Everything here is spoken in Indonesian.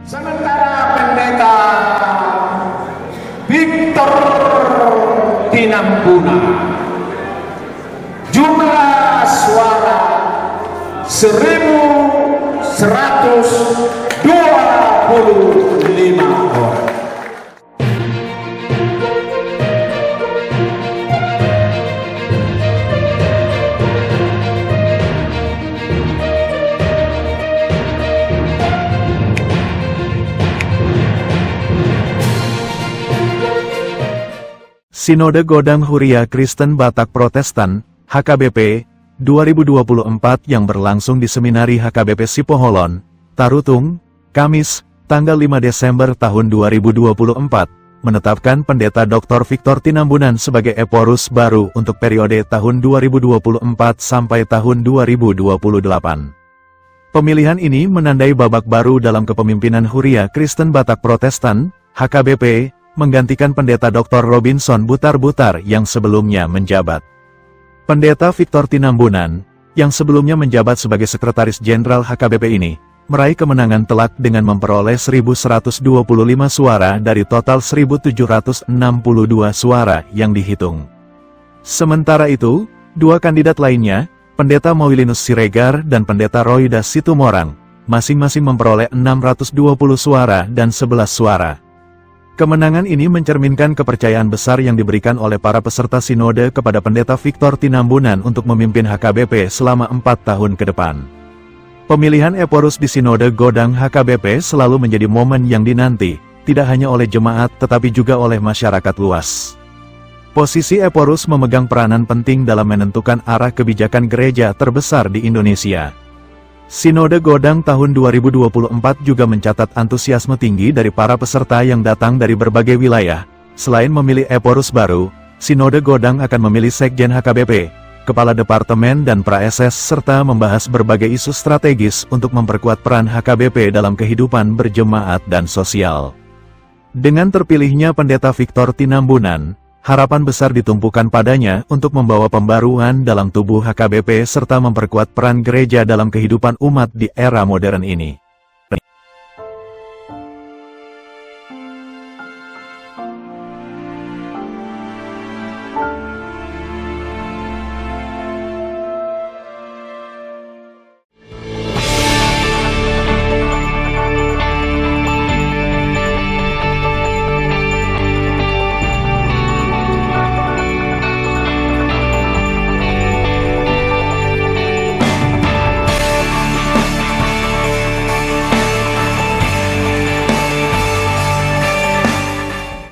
Sementara pendeta Victor Tinambuna, jumlah suara 1.125 orang. Sinode Godang Huria Kristen Batak Protestan, HKBP, 2024 yang berlangsung di Seminari HKBP Sipoholon, Tarutung, Kamis, tanggal 5 Desember tahun 2024, menetapkan Pendeta Dr. Victor Tinambunan sebagai Eporus baru untuk periode tahun 2024 sampai tahun 2028. Pemilihan ini menandai babak baru dalam kepemimpinan Huria Kristen Batak Protestan, HKBP, menggantikan Pendeta Dr. Robinson Butar-Butar yang sebelumnya menjabat. Pendeta Victor Tinambunan, yang sebelumnya menjabat sebagai Sekretaris Jenderal HKBP ini, meraih kemenangan telak dengan memperoleh 1.125 suara dari total 1.762 suara yang dihitung. Sementara itu, dua kandidat lainnya, Pendeta Maulinus Siregar dan Pendeta Roidas Situmorang, masing-masing memperoleh 620 suara dan 11 suara. Kemenangan ini mencerminkan kepercayaan besar yang diberikan oleh para peserta sinode kepada Pendeta Victor Tinambunan untuk memimpin HKBP selama 4 tahun ke depan. Pemilihan Eporus di Sinode Godang HKBP selalu menjadi momen yang dinanti, tidak hanya oleh jemaat tetapi juga oleh masyarakat luas. Posisi Eporus memegang peranan penting dalam menentukan arah kebijakan gereja terbesar di Indonesia. Sinode Godang tahun 2024 juga mencatat antusiasme tinggi dari para peserta yang datang dari berbagai wilayah. Selain memilih Eporus baru, Sinode Godang akan memilih Sekjen HKBP, Kepala Departemen dan Pra-SS serta membahas berbagai isu strategis untuk memperkuat peran HKBP dalam kehidupan berjemaat dan sosial. Dengan terpilihnya Pendeta Victor Tinambunan, harapan besar ditumpukan padanya untuk membawa pembaruan dalam tubuh HKBP serta memperkuat peran gereja dalam kehidupan umat di era modern ini.